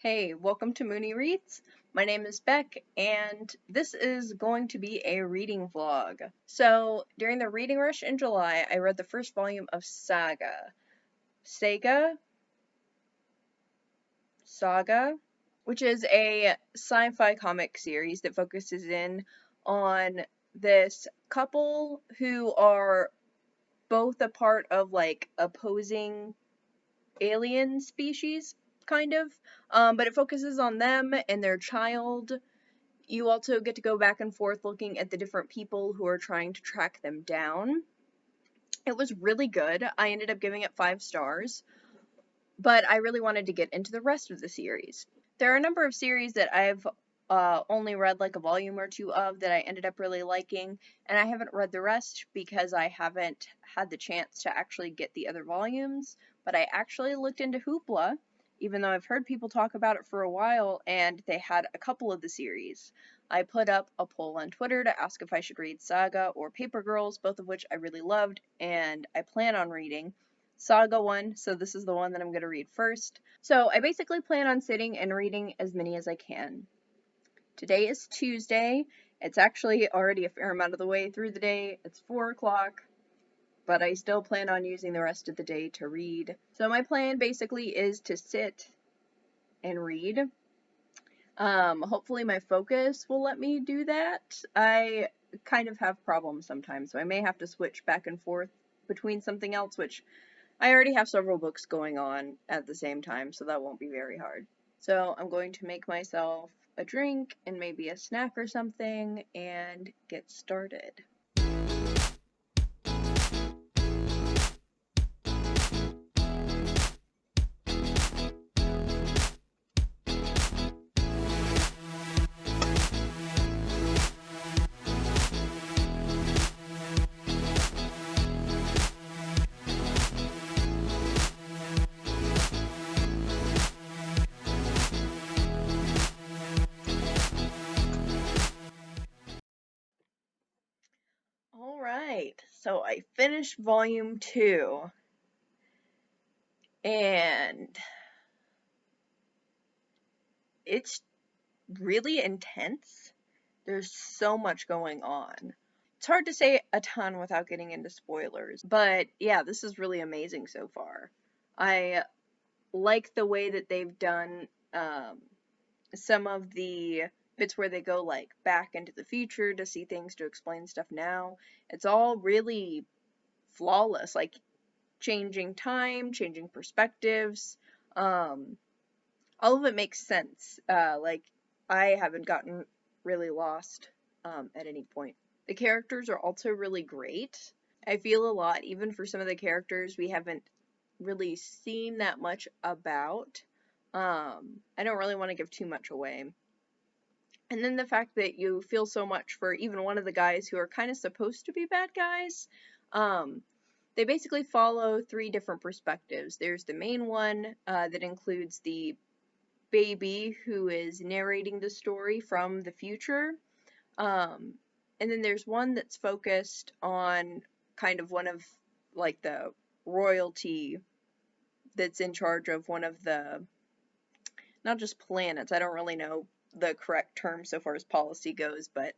Hey, welcome to Mooney Reads. My name is Beck, and this is going to be a reading vlog. So, during the reading rush in July, I read the first volume of Saga. Saga, which is a sci-fi comic series that focuses in on this couple who are both a part of opposing alien species, kind of. But it focuses on them and their child. You also get to go back and forth looking at the different people who are trying to track them down. It was really good. I ended up giving it 5 stars, but I really wanted to get into the rest of the series. There are a number of series that I've only read like a volume or two of that I ended up really liking, and I haven't read the rest because I haven't had the chance to actually get the other volumes, but I actually looked into Hoopla, even though I've heard people talk about it for a while, and they had a couple of the series. I put up a poll on Twitter to ask if I should read Saga or Paper Girls, both of which I really loved, and I plan on reading. Saga one, so this is the one that I'm going to read first. So I basically plan on sitting and reading as many as I can. Today is Tuesday. It's actually already a fair amount of the way through the day. It's 4 o'clock, but I still plan on using the rest of the day to read. So my plan basically is to sit and read. Hopefully my focus will let me do that. I kind of have problems sometimes, so I may have to switch back and forth between something else, which I already have several books going on at the same time, so that won't be very hard. So I'm going to make myself a drink and maybe a snack or something and get started. Alright, so I finished volume 2, and it's really intense. There's so much going on. It's hard to say a ton without getting into spoilers, but yeah, this is really amazing so far. I like the way that they've done some of the bits where they go like back into the future to see things to explain stuff now. It's all really flawless, like changing time, changing perspectives. All of it makes sense. Like I haven't gotten really lost at any point. The characters are also really great. I feel a lot, even for some of the characters we haven't really seen that much about. I don't really want to give too much away. And then the fact that you feel so much for even one of the guys who are kind of supposed to be bad guys. They basically follow 3 different perspectives. There's the main one that includes the baby who is narrating the story from the future. And then there's one that's focused on kind of one of like the royalty that's in charge of one of the, not just planets, I don't really know the correct term so far as policy goes, but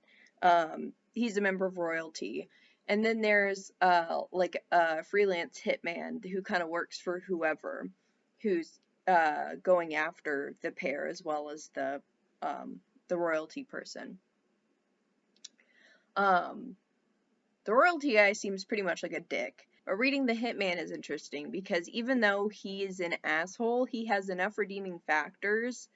he's a member of royalty. And then there's like a freelance hitman who kind of works for whoever who's going after the pair as well as the royalty person. The royalty guy seems pretty much like a dick. But reading the hitman is interesting because even though he is an asshole, he has enough redeeming factors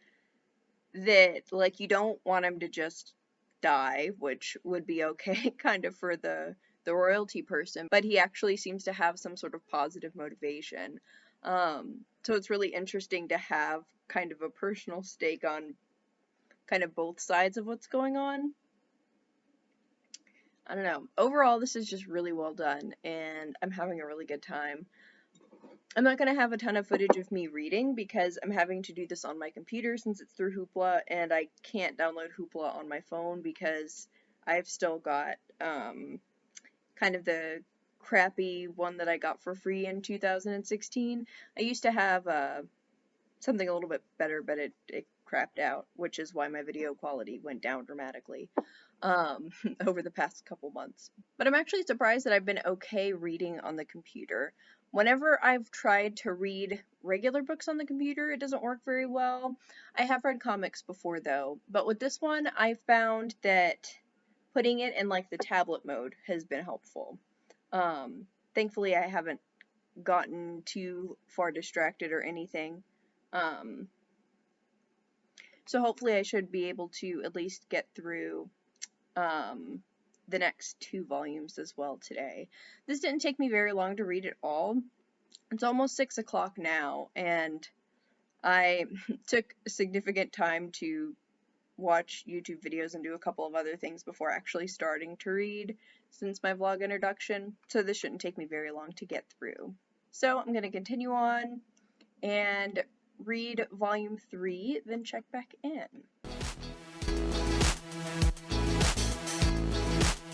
that, like, you don't want him to just die, which would be okay kind of for the royalty person, but he actually seems to have some sort of positive motivation. So it's really interesting to have kind of a personal stake on kind of both sides of what's going on. I don't know. Overall, this is just really well done, and I'm having a really good time. I'm not going to have a ton of footage of me reading because I'm having to do this on my computer since it's through Hoopla, and I can't download Hoopla on my phone because I've still got kind of the crappy one that I got for free in 2016. I used to have something a little bit better, but it crapped out, which is why my video quality went down dramatically over the past couple months. But I'm actually surprised that I've been okay reading on the computer. Whenever I've tried to read regular books on the computer, it doesn't work very well. I have read comics before though, but with this one, I found that putting it in like the tablet mode has been helpful. Thankfully, I haven't gotten too far distracted or anything. So hopefully I should be able to at least get through the next 2 volumes as well today. This didn't take me very long to read it all. It's almost 6 o'clock now, and I took significant time to watch YouTube videos and do a couple of other things before actually starting to read since my vlog introduction, so this shouldn't take me very long to get through. So I'm going to continue on and read volume 3, then check back in.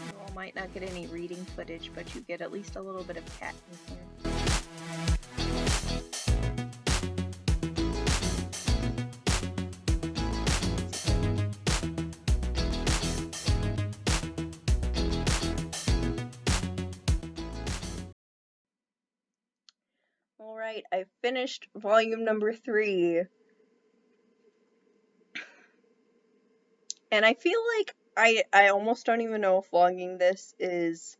You all might not get any reading footage, but you get at least a little bit of cat in here. Alright, I finished volume number 3. And I feel like I almost don't even know if vlogging this is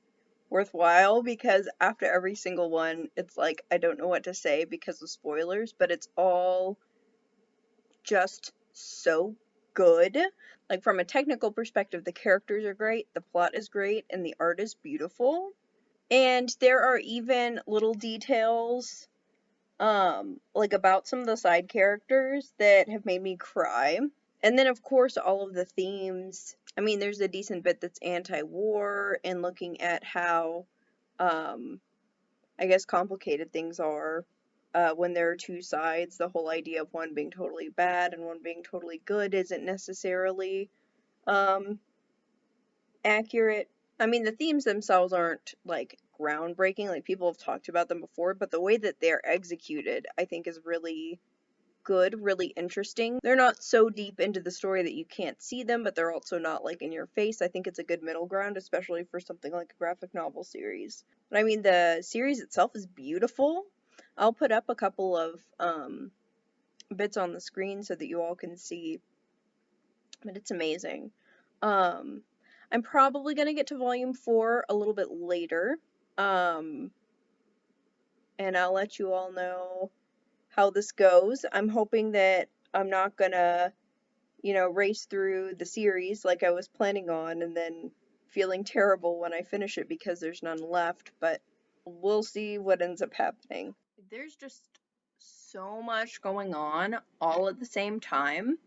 worthwhile, because after every single one, it's like I don't know what to say because of spoilers, but it's all just so good. Like, from a technical perspective, the characters are great, the plot is great, and the art is beautiful. And there are even little details like about some of the side characters that have made me cry. And then, of course, all of the themes. I mean, there's a decent bit that's anti-war and looking at how, I guess, complicated things are when there are two sides. The whole idea of one being totally bad and one being totally good isn't necessarily accurate. I mean, the themes themselves aren't, like, groundbreaking. Like, people have talked about them before, but the way that they're executed, I think, is really good, really interesting. They're not so deep into the story that you can't see them, but they're also not, like, in your face. I think it's a good middle ground, especially for something like a graphic novel series. But I mean, the series itself is beautiful. I'll put up a couple of bits on the screen so that you all can see, but it's amazing. I'm probably gonna get to volume 4 a little bit later, and I'll let you all know how this goes. I'm hoping that I'm not gonna, race through the series like I was planning on and then feeling terrible when I finish it because there's none left, but we'll see what ends up happening. There's just so much going on all at the same time,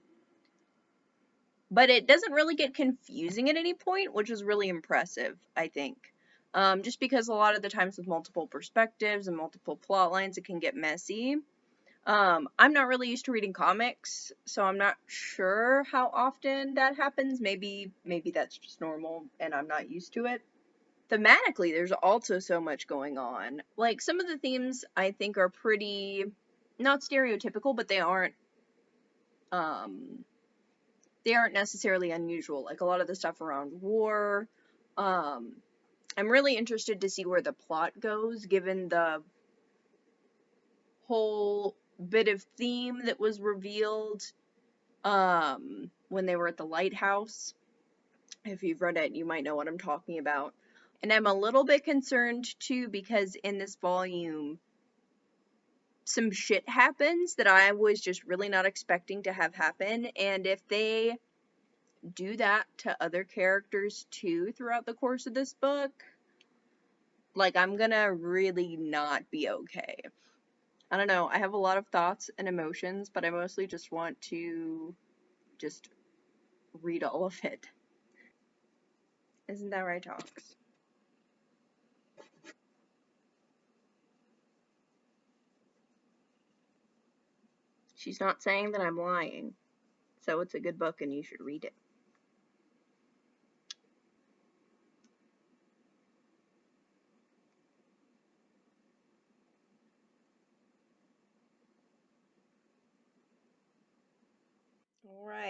but it doesn't really get confusing at any point, which is really impressive, I think. Just because a lot of the times with multiple perspectives and multiple plot lines, it can get messy. I'm not really used to reading comics, so I'm not sure how often that happens. Maybe that's just normal and I'm not used to it. Thematically, there's also so much going on. Like, some of the themes I think are pretty, not stereotypical, but they aren't necessarily unusual. Like, a lot of the stuff around war. I'm really interested to see where the plot goes, given the whole bit of theme that was revealed when they were at the lighthouse. If you've read it, you might know what I'm talking about. And I'm a little bit concerned too, because in this volume some shit happens that I was just really not expecting to have happen, and if they do that to other characters too throughout the course of this book, like, I'm gonna really not be okay. I don't know, I have a lot of thoughts and emotions, but I mostly just want to just read all of it. Isn't that right, Talks? She's not saying that I'm lying, so it's a good book and you should read it.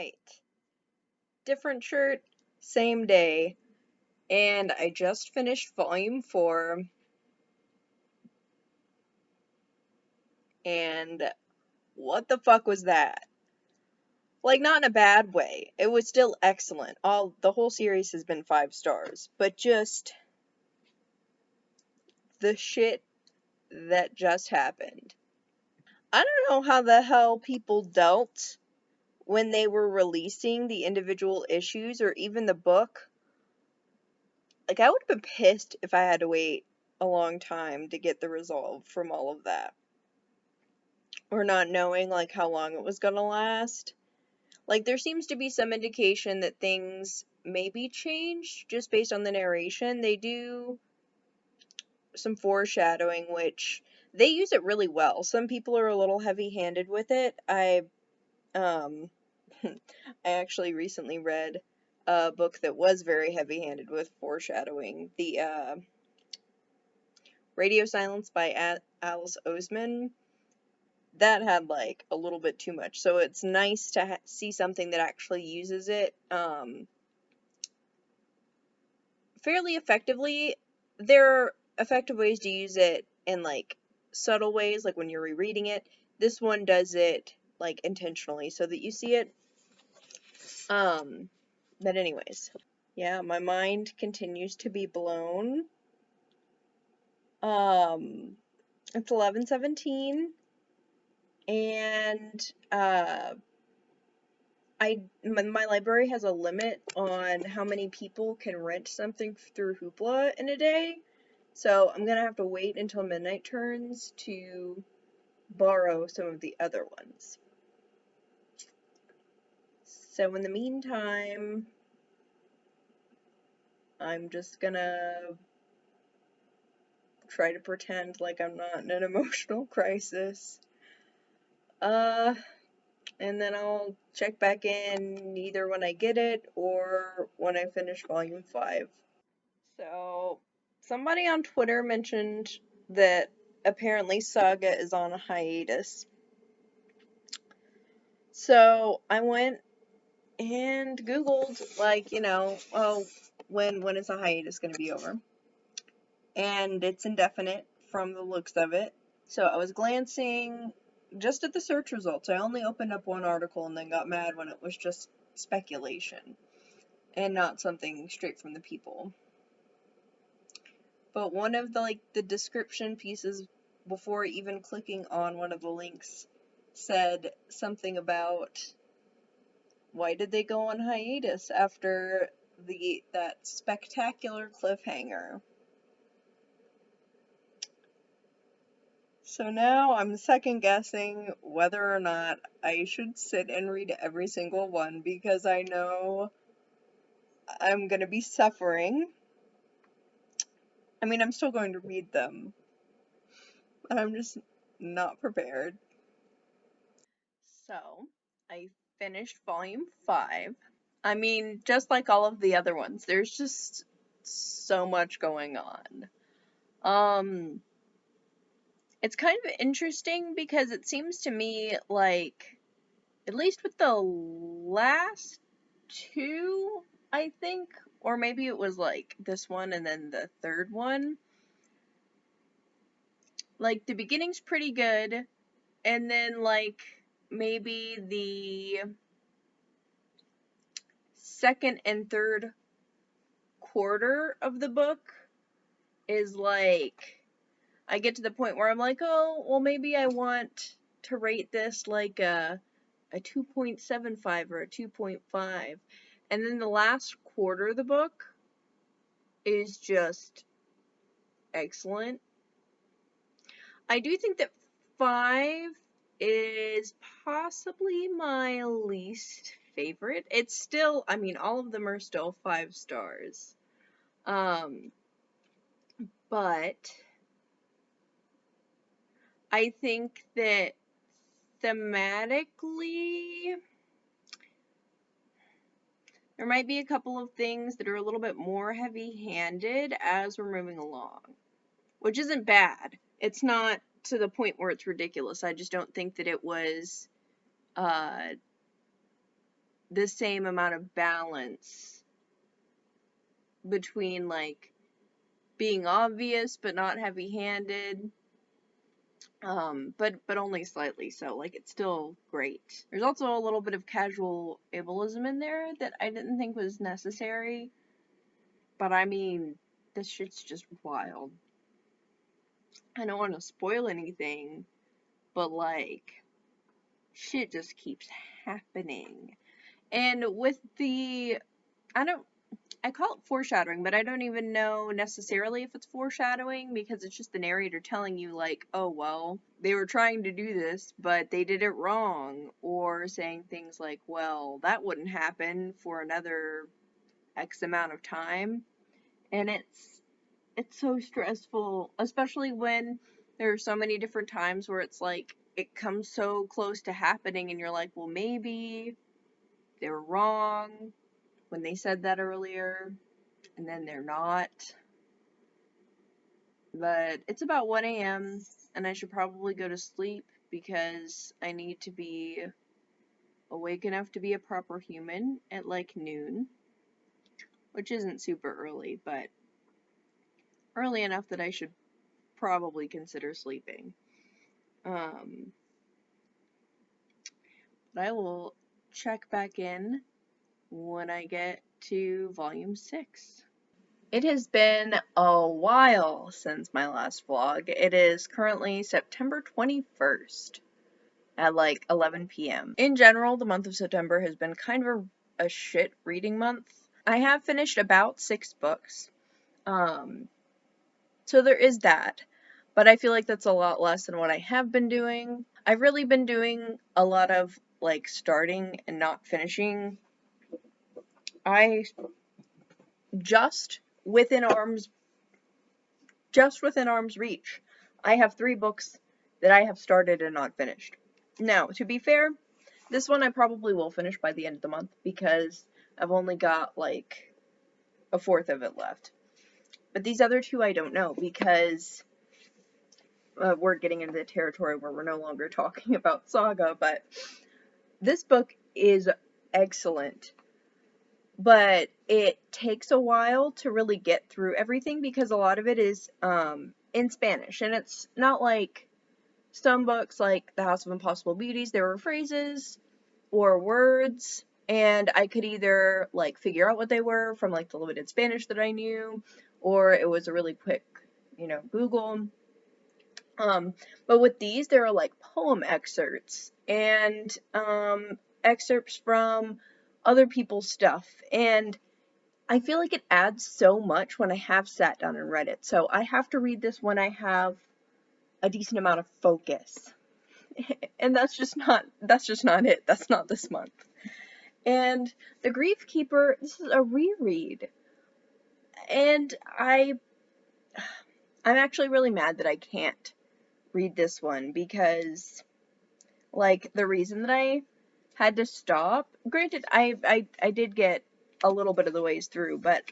Alright. Different shirt, same day, and I just finished volume 4, and what the fuck was that? Like, not in a bad way. It was still excellent. The whole series has been 5 stars, but just the shit that just happened. I don't know how the hell people dealt when they were releasing the individual issues or even the book. Like, I would have been pissed if I had to wait a long time to get the resolve from all of that. Or not knowing, like, how long it was gonna last. Like, there seems to be some indication that things maybe changed just based on the narration. They do some foreshadowing, which they use it really well. Some people are a little heavy-handed with it. I actually recently read a book that was very heavy-handed with foreshadowing. The Radio Silence by Alice Oseman. That had, like, a little bit too much. So it's nice to see something that actually uses it fairly effectively. There are effective ways to use it in, like, subtle ways, like when you're rereading it. This one does it, like, intentionally so that you see it. But anyways, yeah, my mind continues to be blown. It's 11:17, and my library has a limit on how many people can rent something through Hoopla in a day, so I'm gonna have to wait until midnight turns to borrow some of the other ones. So in the meantime, I'm just gonna try to pretend like I'm not in an emotional crisis. And then I'll check back in either when I get it or when I finish volume 5. So, somebody on Twitter mentioned that apparently Saga is on a hiatus. So, I went and Googled, like, when is a hiatus going to be over? And it's indefinite from the looks of it. So, I was glancing just at the search results. I only opened up one article and then got mad when it was just speculation and not something straight from the people. But one of the description pieces before even clicking on one of the links said something about why did they go on hiatus after that spectacular cliffhanger. So now I'm second guessing whether or not I should sit and read every single one because I know I'm gonna be suffering. I mean, I'm still going to read them, but I'm just not prepared. So, I finished volume 5. I mean, just like all of the other ones, there's just so much going on. It's kind of interesting because it seems to me like, at least with the last 2, I think, or maybe it was like this one and then the third one, like the beginning's pretty good, and then like maybe the second and third quarter of the book is like, I get to the point where I'm like, oh, well, maybe I want to rate this like a 2.75 or a 2.5. And then the last quarter of the book is just excellent. I do think that 5 is possibly my least favorite. It's still, I mean, all of them are still 5 stars. But I think that thematically, there might be a couple of things that are a little bit more heavy-handed as we're moving along, which isn't bad. It's not to the point where it's ridiculous. I just don't think that it was the same amount of balance between, like, being obvious but not heavy-handed. But only slightly so. Like, it's still great. There's also a little bit of casual ableism in there that I didn't think was necessary. But I mean, this shit's just wild. I don't want to spoil anything, but like, shit just keeps happening. And with the, I call it foreshadowing, but I don't even know necessarily if it's foreshadowing, because it's just the narrator telling you, like, oh, well, they were trying to do this, but they did it wrong, or saying things like, well, that wouldn't happen for another X amount of time, and it's so stressful, especially when there are so many different times where it's like, it comes so close to happening, and you're like, well, maybe they were wrong when they said that earlier, and then they're not. But it's about 1 a.m. and I should probably go to sleep because I need to be awake enough to be a proper human at like noon, which isn't super early, but early enough that I should probably consider sleeping. But I will check back in when I get to volume 6. It has been a while since my last vlog. It is currently September 21st at like 11 p.m. In general, the month of September has been kind of a shit reading month. I have finished about 6 books. So there is that. But I feel like that's a lot less than what I have been doing. I've really been doing a lot of like starting and not finishing. Just within arm's reach, I have 3 books that I have started and not finished. Now, to be fair, this one I probably will finish by the end of the month because I've only got like a fourth of it left. But these other 2 I don't know, because we're getting into the territory where we're no longer talking about Saga, but this book is excellent. But it takes a while to really get through everything because a lot of it is in Spanish, and it's not like some books like The House of Impossible Beauties. There were phrases or words, and I could either like figure out what they were from like the limited Spanish that I knew, or it was a really quick, Google. But with these, there are like poem excerpts and excerpts from other people's stuff, and I feel like it adds so much when I have sat down and read it. So I have to read this when I have a decent amount of focus. And that's just not it. That's not this month. And The Grief Keeper, this is a reread. And I'm actually really mad that I can't read this one because, like, the reason that I had to stop, granted, I did get a little bit of the ways through, but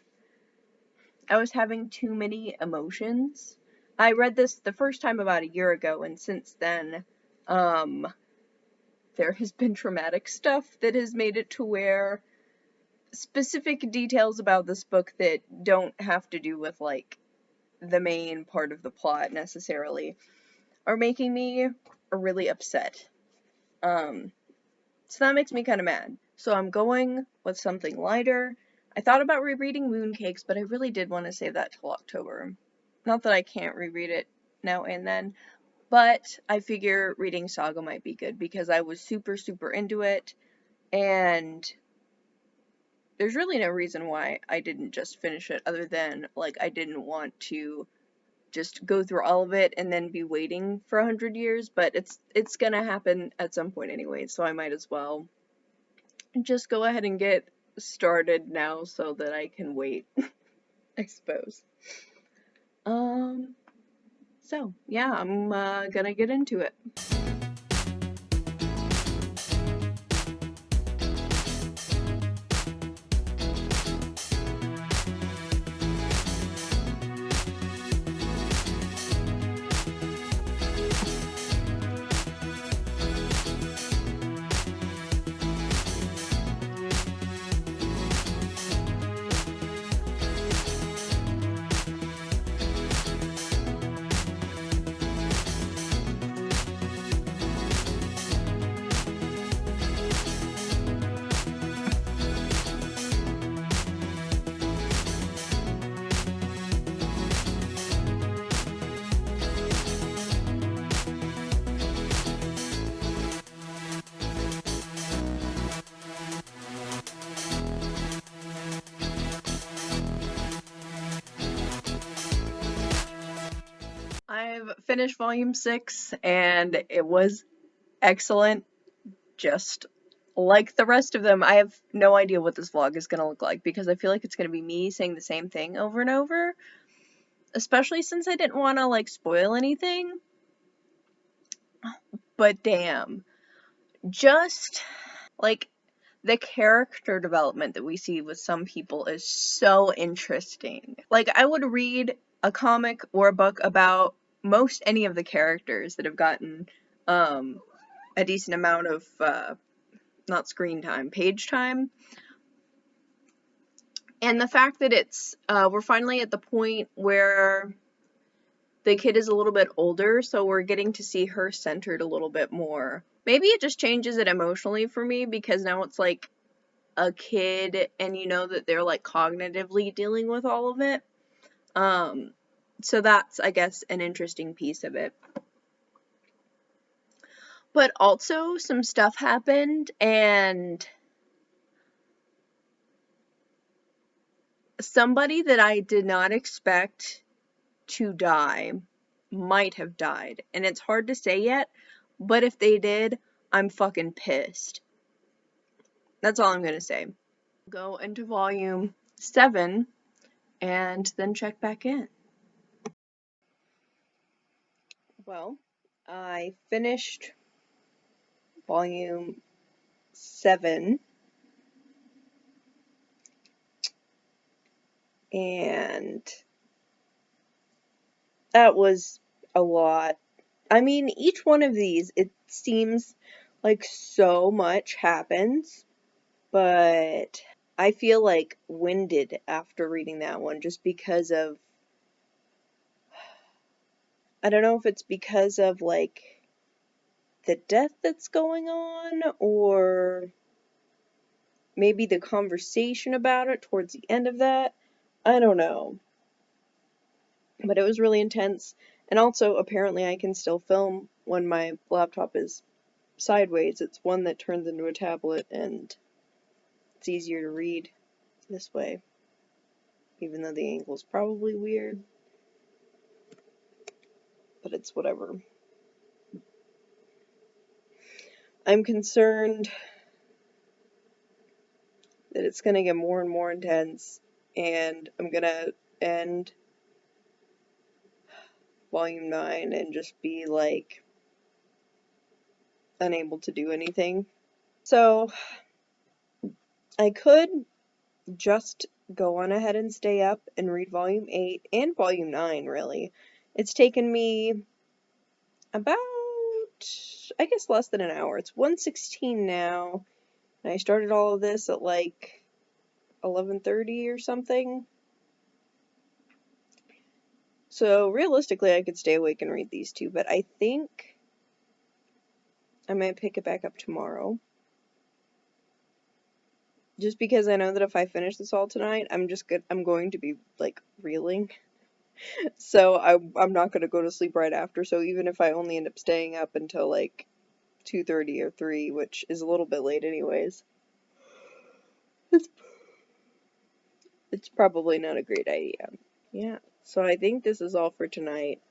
I was having too many emotions. I read this the first time about a year ago, and since then, there has been traumatic stuff that has made it to where specific details about this book that don't have to do with, like, the main part of the plot necessarily are making me really upset. So that makes me kind of mad. So I'm going with something lighter. I thought about rereading Mooncakes, but I really did want to save that till October. Not that I can't reread it now and then, but I figure reading Saga might be good because I was super, super into it, and there's really no reason why I didn't just finish it other than, like, I didn't want to just go through all of it and then be waiting for 100 years, but it's gonna happen at some point anyway, so I might as well just go ahead and get started now so that I can wait, I suppose. So, yeah, I'm gonna get into it. finished volume 6 and it was excellent. Just like the rest of them, I have no idea what this vlog is going to look like because I feel like it's going to be me saying the same thing over and over, especially since I didn't want to like spoil anything. But damn, just like the character development that we see with some people is so interesting. Like, I would read a comic or a book about most any of the characters that have gotten a decent amount of not screen time, page time. And the fact that it's we're finally at the point where the kid is a little bit older, so we're getting to see her centered a little bit more. Maybe it just changes it emotionally for me because now it's like a kid and you know that they're like cognitively dealing with all of it. So that's, I guess, an interesting piece of it. But also some stuff happened and somebody that I did not expect to die might have died. And it's hard to say yet, but if they did, I'm fucking pissed. That's all I'm gonna say. Go into volume 7 and then check back in. Well, I finished volume 7 and that was a lot. I mean, each one of these, it seems like so much happens, but I feel like winded after reading that one just because of, I don't know if it's because of like the death that's going on or maybe the conversation about it towards the end of that. I don't know. But it was really intense. And also, apparently, I can still film when my laptop is sideways. It's one that turns into a tablet, and it's easier to read this way. Even though the angle's probably weird. But it's whatever. I'm concerned that it's going to get more and more intense, and I'm going to end volume 9 and just be like unable to do anything. So I could just go on ahead and stay up and read volume 8 and volume 9 really. It's taken me about, I guess, less than an hour. It's 1:16 now, and I started all of this at like 11:30 or something. So realistically I could stay awake and read these two, but I think I might pick it back up tomorrow. Just because I know that if I finish this all tonight, I'm going to be like reeling. So I'm not gonna go to sleep right after. So even if I only end up staying up until like 2:30 or 3, which is a little bit late anyways, it's probably not a great idea. Yeah. So I think this is all for tonight.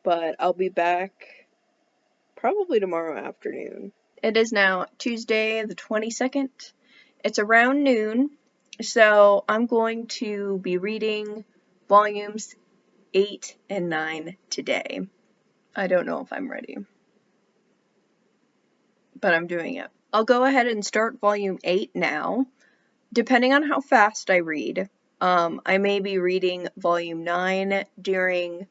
But I'll be back probably tomorrow afternoon. It is now Tuesday the 22nd. It's around noon, so I'm going to be reading volumes 8 and 9 today. I don't know if I'm ready, but I'm doing it. I'll go ahead and start volume 8 now. Depending on how fast I read, I may be reading volume 9 during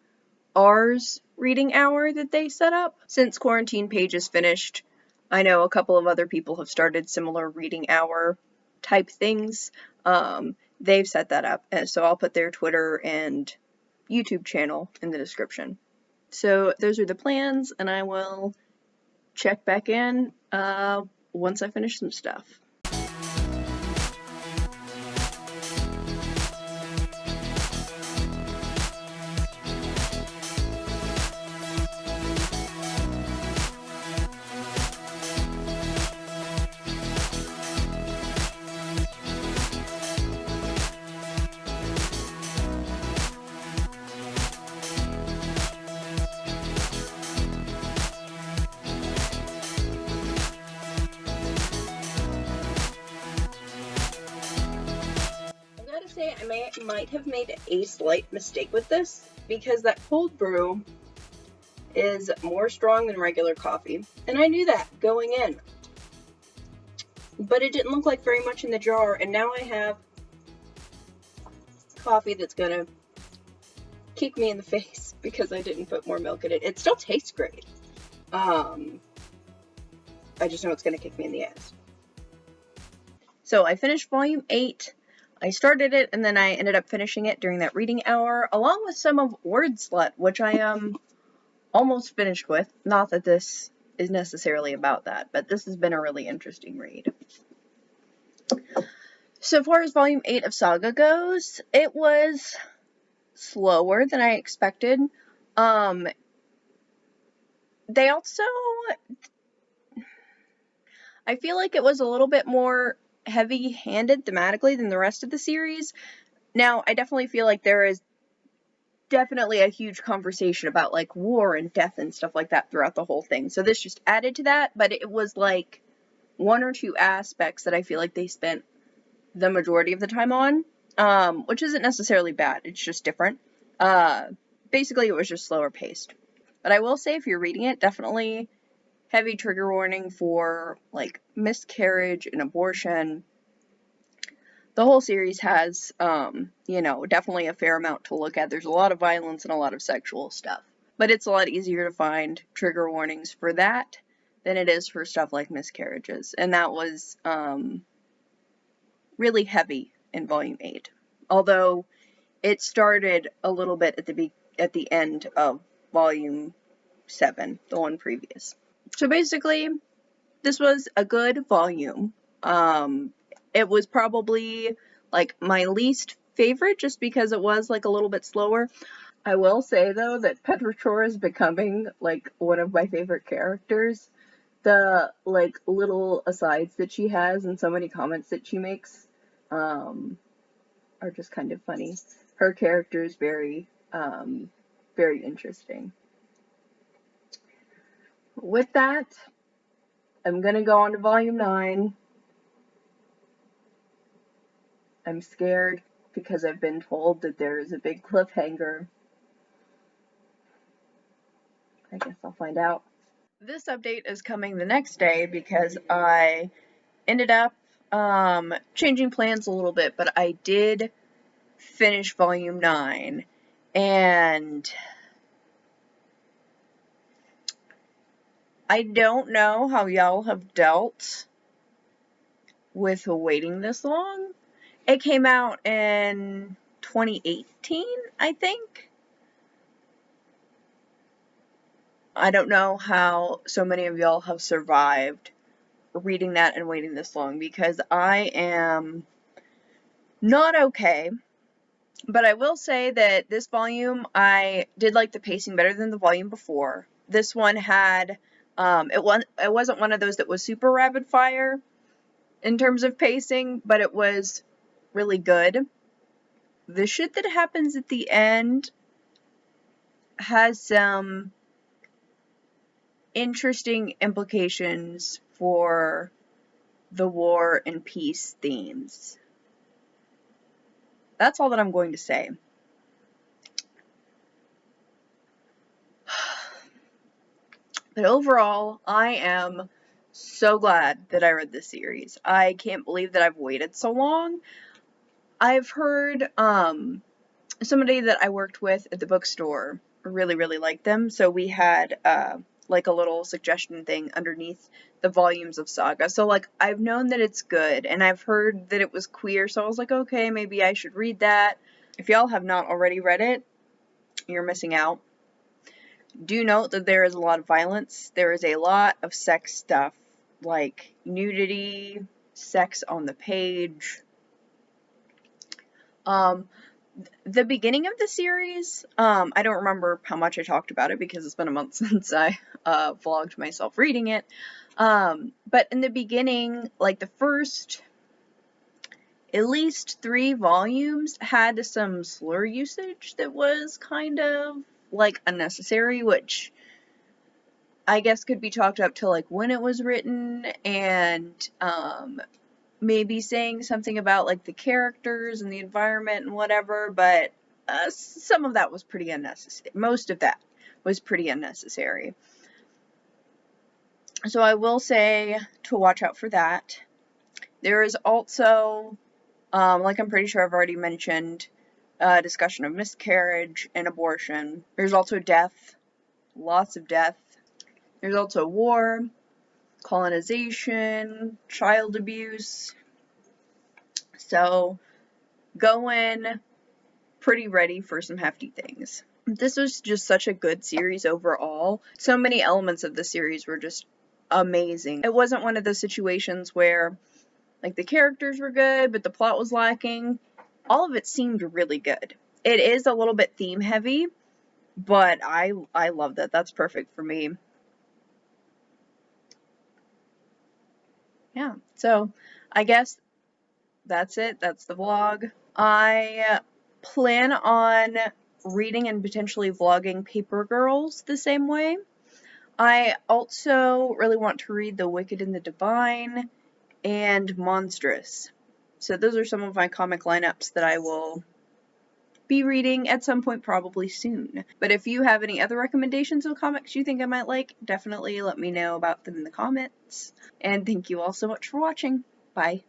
R's reading hour that they set up. Since Quarantine Page is finished, I know a couple of other people have started similar reading hour type things. They've set that up, and so I'll put their Twitter and YouTube channel in the description. So those are the plans, and I will check back in once I finish some stuff. say I might have made a slight mistake with this, because that cold brew is more strong than regular coffee, and I knew that going in. But it didn't look like very much in the jar, and now I have coffee that's gonna kick me in the face because I didn't put more milk in it. It still tastes great. I just know it's gonna kick me in the ass. So I finished volume 8. I started it, and then I ended up finishing it during that reading hour, along with some of Word Slut, which I am almost finished with. Not that this is necessarily about that, but this has been a really interesting read. So far as volume 8 of Saga goes, it was slower than I expected. They also, I feel like it was a little bit more heavy-handed thematically than the rest of the series. Now, I definitely feel like there is definitely a huge conversation about, like, war and death and stuff like that throughout the whole thing. So this just added to that, but it was, like, one or two aspects that I feel like they spent the majority of the time on, which isn't necessarily bad. It's just different. Basically, it was just slower paced. But I will say, if you're reading it, definitely heavy trigger warning for, like, miscarriage and abortion. The whole series has, definitely a fair amount to look at. There's a lot of violence and a lot of sexual stuff. But it's a lot easier to find trigger warnings for that than it is for stuff like miscarriages. And that was, really heavy in volume 8. Although it started a little bit at the end of volume 7, the one previous. So basically, this was a good volume. It was probably, like, my least favorite just because it was, like, a little bit slower. I will say, though, that Petrichor is becoming, like, one of my favorite characters. The, like, little asides that she has and so many comments that she makes are just kind of funny. Her character is very, very interesting. With that, I'm gonna go on to volume 9. I'm scared because I've been told that there is a big cliffhanger. I guess I'll find out. This update is coming the next day because I ended up changing plans a little bit, but I did finish volume 9, and I don't know how y'all have dealt with waiting this long. It came out in 2018, I think. I don't know how so many of y'all have survived reading that and waiting this long, because I am not okay. But I will say that this volume, I did like the pacing better than the volume before. This one had, it wasn't one of those that was super rapid fire in terms of pacing, but it was really good. The shit that happens at the end has some interesting implications for the war and peace themes. That's all that I'm going to say. But overall, I am so glad that I read this series. I can't believe that I've waited so long. I've heard somebody that I worked with at the bookstore really, really liked them, so we had like a little suggestion thing underneath the volumes of Saga. So, like, I've known that it's good, and I've heard that it was queer, so I was like, okay, maybe I should read that. If y'all have not already read it, you're missing out. Do note that there is a lot of violence. There is a lot of sex stuff, like nudity, sex on the page. The beginning of the series, I don't remember how much I talked about it because it's been a month since I vlogged myself reading it. But in the beginning, like the first at least 3 volumes had some slur usage that was kind of like unnecessary, which I guess could be chalked up to like when it was written and maybe saying something about like the characters and the environment and whatever, but some of that was pretty unnecessary. Most of that was pretty unnecessary. So I will say to watch out for that. There is also, like I'm pretty sure I've already mentioned, discussion of miscarriage and abortion. There's also death, lots of death. There's also war, colonization, child abuse. So go in pretty ready for some hefty things. This was just such a good series overall. So many elements of the series were just amazing. It wasn't one of those situations where like the characters were good, but the plot was lacking. All of it seemed really good. It is a little bit theme heavy, but I love that. That's perfect for me. Yeah, so I guess that's it. That's the vlog. I plan on reading and potentially vlogging Paper Girls the same way. I also really want to read The Wicked and the Divine and Monstrous. So those are some of my comic lineups that I will be reading at some point, probably soon. But if you have any other recommendations of comics you think I might like, definitely let me know about them in the comments. And thank you all so much for watching. Bye.